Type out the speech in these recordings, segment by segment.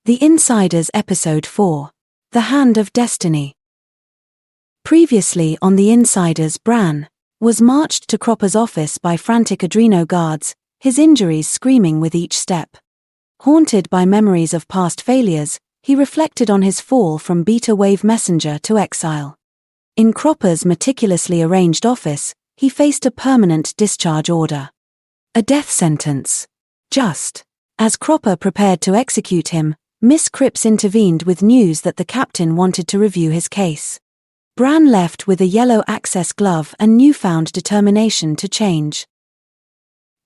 The Insiders Episode 4. The Hand of Destiny. Previously on The Insiders, Bran was marched to Cropper's office by frantic Adreno Guards, his injuries screaming with each step. Haunted by memories of past failures, he reflected on his fall from beta wave messenger to exile. In Cropper's meticulously arranged office, he faced a permanent discharge order. A death sentence. Just as Cropper prepared to execute him, Miss Cripps intervened with news that the captain wanted to review his case. Bran left with a yellow access glove and newfound determination to change.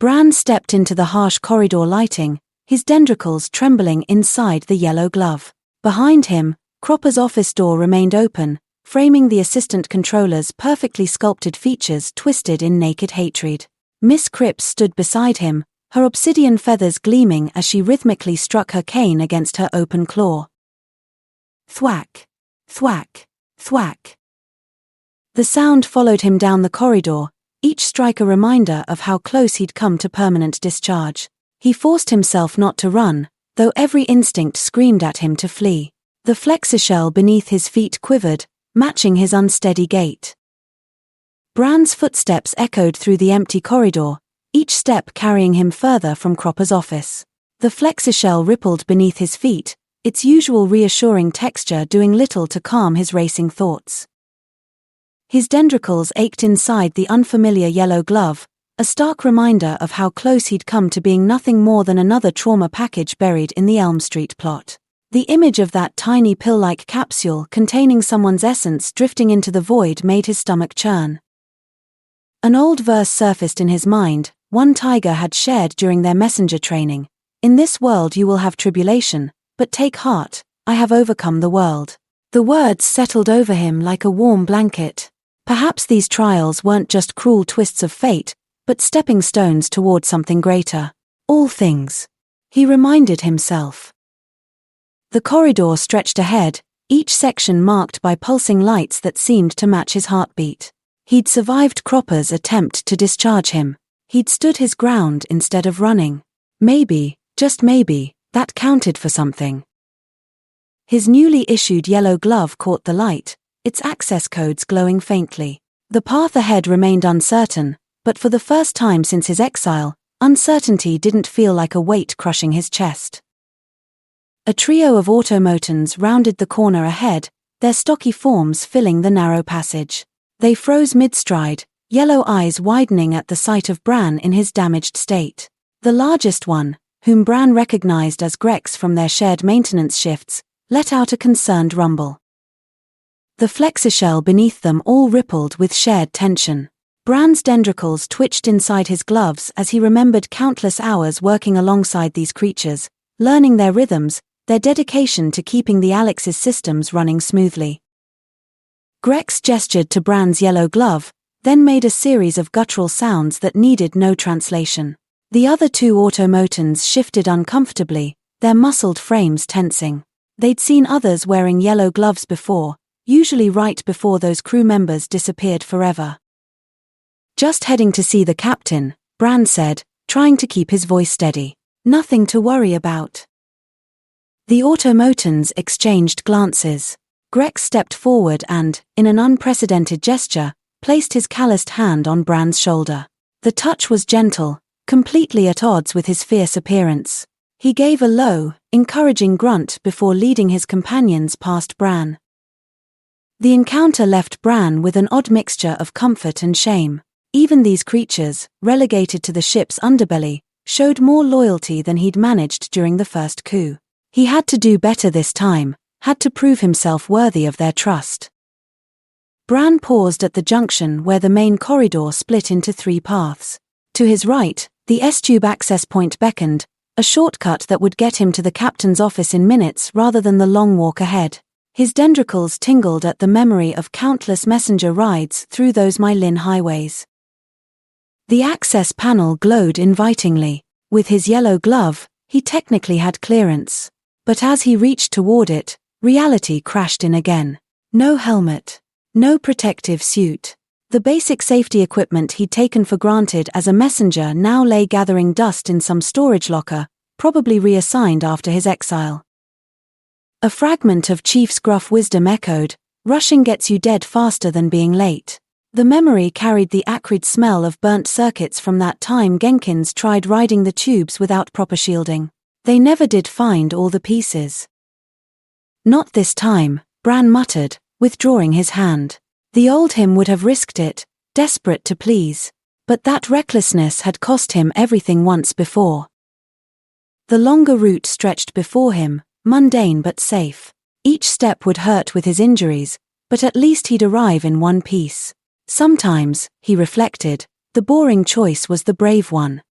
Bran stepped into the harsh corridor lighting, his dendricals trembling inside the yellow glove. Behind him, Cropper's office door remained open, framing the assistant controller's perfectly sculpted features twisted in naked hatred. Miss Cripps stood beside him, her obsidian feathers gleaming as she rhythmically struck her cane against her open claw. Thwack, thwack, thwack. The sound followed him down the corridor, each strike a reminder of how close he'd come to permanent discharge. He forced himself not to run, though every instinct screamed at him to flee. The flexishell beneath his feet quivered, matching his unsteady gait. Bran's footsteps echoed through the empty corridor, each step carrying him further from Cropper's office. The flexishell rippled beneath his feet, its usual reassuring texture doing little to calm his racing thoughts. His dendricals ached inside the unfamiliar yellow glove, a stark reminder of how close he'd come to being nothing more than another trauma package buried in the Elm Street plot. The image of that tiny pill-like capsule containing someone's essence drifting into the void made his stomach churn. An old verse surfaced in his mind, one Tiger had shared during their messenger training. "In this world you will have tribulation, but take heart, I have overcome the world." The words settled over him like a warm blanket. Perhaps these trials weren't just cruel twists of fate, but stepping stones toward something greater. All things, he reminded himself. The corridor stretched ahead, each section marked by pulsing lights that seemed to match his heartbeat. He'd survived Cropper's attempt to discharge him. He'd stood his ground instead of running. Maybe, just maybe, that counted for something. His newly issued yellow glove caught the light, its access codes glowing faintly. The path ahead remained uncertain, but for the first time since his exile, uncertainty didn't feel like a weight crushing his chest. A trio of automotons rounded the corner ahead, their stocky forms filling the narrow passage. They froze mid-stride, yellow eyes widening at the sight of Bran in his damaged state. The largest one, whom Bran recognized as Cripps from their shared maintenance shifts, let out a concerned rumble. The flexishell beneath them all rippled with shared tension. Bran's dendricals twitched inside his gloves as he remembered countless hours working alongside these creatures, learning their rhythms, their dedication to keeping the Alex's systems running smoothly. Cripps gestured to Bran's yellow glove, then made a series of guttural sounds that needed no translation. The other two automotons shifted uncomfortably, their muscled frames tensing. They'd seen others wearing yellow gloves before, usually right before those crew members disappeared forever. "Just heading to see the captain," Bran said, trying to keep his voice steady. "Nothing to worry about." The automotons exchanged glances. Cripps stepped forward and, in an unprecedented gesture, placed his calloused hand on Bran's shoulder. The touch was gentle, completely at odds with his fierce appearance. He gave a low, encouraging grunt before leading his companions past Bran. The encounter left Bran with an odd mixture of comfort and shame. Even these creatures, relegated to the ship's underbelly, showed more loyalty than he'd managed during the first coup. He had to do better this time, had to prove himself worthy of their trust. Bran paused at the junction where the main corridor split into three paths. To his right, the S-tube access point beckoned, a shortcut that would get him to the captain's office in minutes rather than the long walk ahead. His dendricals tingled at the memory of countless messenger rides through those Mylin highways. The access panel glowed invitingly. With his yellow glove, he technically had clearance. But as he reached toward it, reality crashed in again. No helmet. No protective suit. The basic safety equipment he'd taken for granted as a messenger now lay gathering dust in some storage locker, probably reassigned after his exile. A fragment of Chief's gruff wisdom echoed, "Rushing gets you dead faster than being late." The memory carried the acrid smell of burnt circuits from that time Genkins tried riding the tubes without proper shielding. They never did find all the pieces. "Not this time," Bran muttered, withdrawing his hand. The old him would have risked it, desperate to please. But that recklessness had cost him everything once before. The longer route stretched before him, mundane but safe. Each step would hurt with his injuries, but at least he'd arrive in one piece. Sometimes, he reflected, the boring choice was the brave one.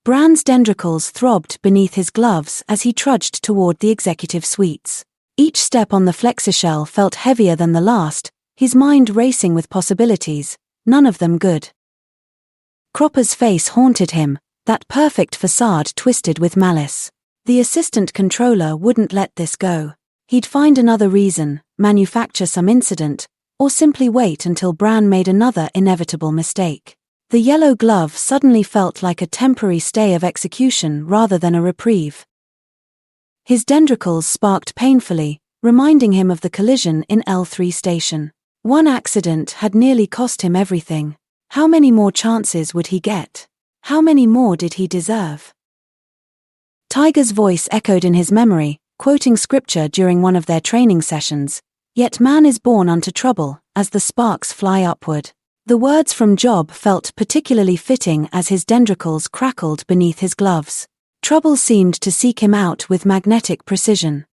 Bran's dendricals throbbed beneath his gloves as he trudged toward the executive suites. Each step on the flexishell felt heavier than the last, his mind racing with possibilities, none of them good. Cropper's face haunted him, that perfect facade twisted with malice. The assistant controller wouldn't let this go. He'd find another reason, manufacture some incident, or simply wait until Bran made another inevitable mistake. The yellow glove suddenly felt like a temporary stay of execution rather than a reprieve. His dendricals sparked painfully, reminding him of the collision in L3 station. One accident had nearly cost him everything. How many more chances would he get? How many more did he deserve? Tiger's voice echoed in his memory, quoting scripture during one of their training sessions. "Yet man is born unto trouble, as the sparks fly upward." The words from Job felt particularly fitting as his dendricals crackled beneath his gloves. Trouble seemed to seek him out with magnetic precision.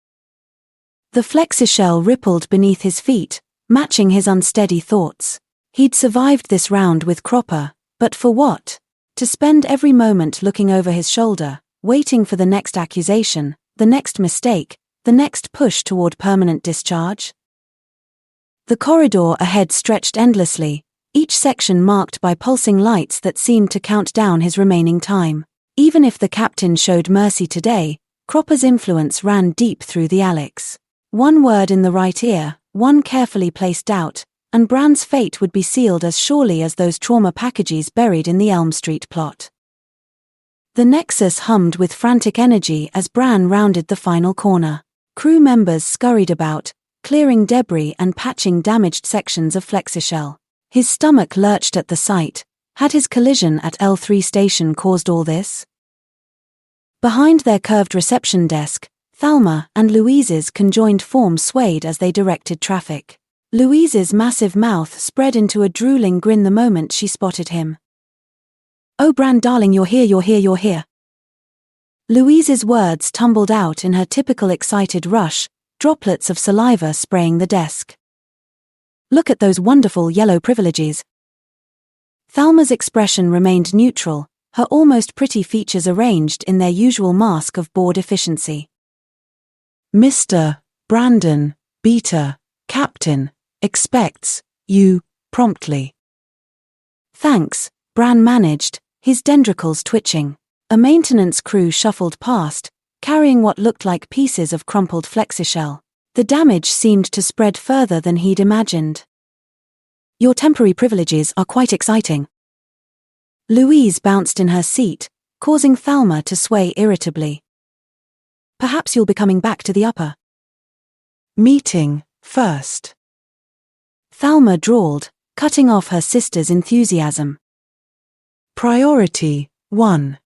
The flexishell rippled beneath his feet, matching his unsteady thoughts. He'd survived this round with Cropper, but for what? To spend every moment looking over his shoulder, waiting for the next accusation, the next mistake, the next push toward permanent discharge? The corridor ahead stretched endlessly, each section marked by pulsing lights that seemed to count down his remaining time. Even if the captain showed mercy today, Cropper's influence ran deep through the Alex. One word in the right ear, one carefully placed doubt, and Bran's fate would be sealed as surely as those trauma packages buried in the Elm Street plot. The Nexus hummed with frantic energy as Bran rounded the final corner. Crew members scurried about, clearing debris and patching damaged sections of flexishell. His stomach lurched at the sight. Had his collision at L3 station caused all this? Behind their curved reception desk, Thalma and Louise's conjoined form swayed as they directed traffic. Louise's massive mouth spread into a drooling grin the moment she spotted him. "Oh Bran darling, you're here, you're here, you're here." Louise's words tumbled out in her typical excited rush, droplets of saliva spraying the desk. "Look at those wonderful yellow privileges." Thalma's expression remained neutral, her almost pretty features arranged in their usual mask of bored efficiency. "Mr. Brandon, Beta, Captain, expects you promptly." "Thanks," Bran managed, his dendricals twitching. A maintenance crew shuffled past, carrying what looked like pieces of crumpled flexishell. The damage seemed to spread further than he'd imagined. "Your temporary privileges are quite exciting." Louise bounced in her seat, causing Thalma to sway irritably. "Perhaps you'll be coming back to the upper meeting first." Thalma drawled, cutting off her sister's enthusiasm. "Priority 1.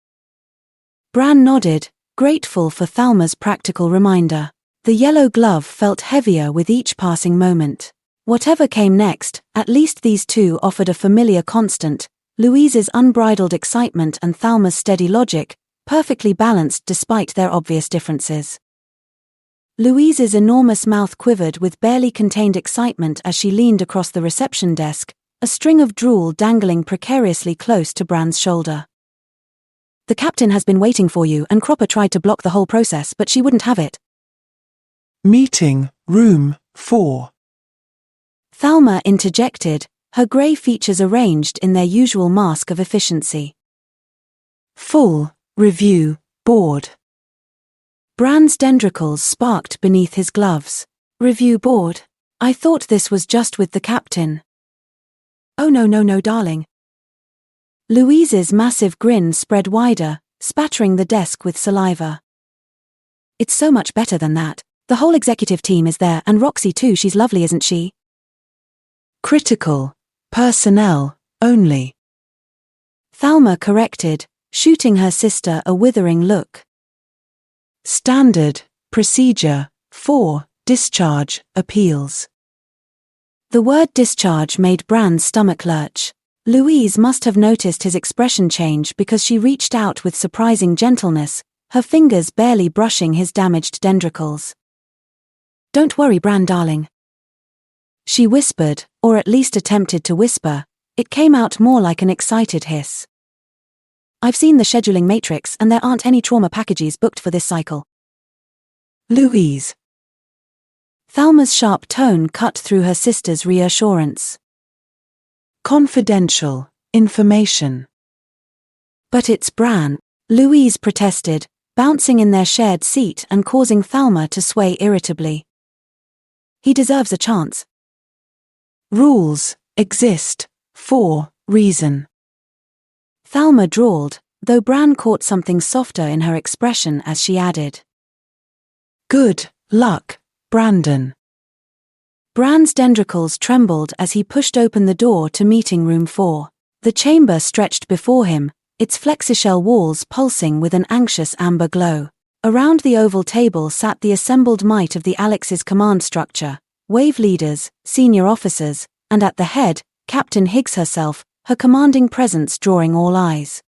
Bran nodded, grateful for Thalma's practical reminder. The yellow glove felt heavier with each passing moment. Whatever came next, at least these two offered a familiar constant, Louise's unbridled excitement and Thalma's steady logic, perfectly balanced despite their obvious differences. Louise's enormous mouth quivered with barely contained excitement as she leaned across the reception desk, a string of drool dangling precariously close to Bran's shoulder. "The captain has been waiting for you, and Cropper tried to block the whole process, but she wouldn't have it." "Meeting room 4. Thalma interjected, her grey features arranged in their usual mask of efficiency. "Full review board." Bran's dendricals sparked beneath his gloves. "Review board? I thought this was just with the captain." "Oh no, darling." Louise's massive grin spread wider, spattering the desk with saliva. "It's so much better than that. The whole executive team is there, and Roxy too, she's lovely, isn't she? Critical. Personnel, only. Thalma corrected, shooting her sister a withering look. Standard. Procedure. 4. Discharge. Appeals. The word discharge made Bran's stomach lurch. Louise must have noticed his expression change because she reached out with surprising gentleness, her fingers barely brushing his damaged dendricals. "Don't worry, Bran darling," she whispered, or at least attempted to whisper. It came out more like an excited hiss. "I've seen the scheduling matrix and there aren't any trauma packages booked for this cycle." Louise. Thalma's sharp tone cut through her sister's reassurance. Confidential information. "But it's Bran," Louise protested, bouncing in their shared seat and causing Thalma to sway irritably. "He deserves a chance." Rules exist for reason. Thalma drawled, though Bran caught something softer in her expression as she added. Good luck, Brandon. Bran's dendricals trembled as he pushed open the door to meeting room 4. The chamber stretched before him, its flexishell walls pulsing with an anxious amber glow. Around the oval table sat the assembled might of the Alex's command structure, wave leaders, senior officers, and at the head, Captain Higgs herself, her commanding presence drawing all eyes.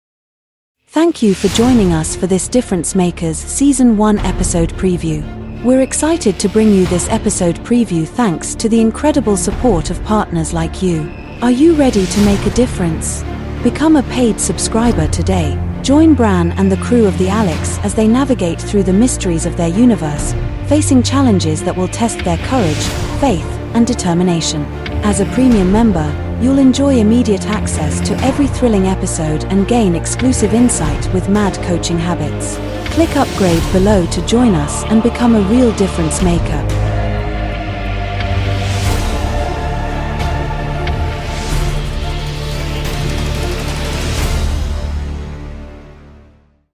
Thank you for joining us for this Difference Makers Season 1 episode preview. We're excited to bring you this episode preview thanks to the incredible support of partners like you. Are you ready to make a difference? Become a paid subscriber today. Join Bran and the crew of the Alex as they navigate through the mysteries of their universe, facing challenges that will test their courage, faith, and determination. As a premium member, you'll enjoy immediate access to every thrilling episode and gain exclusive insight with mad coaching habits. Click upgrade below to join us and become a real difference maker.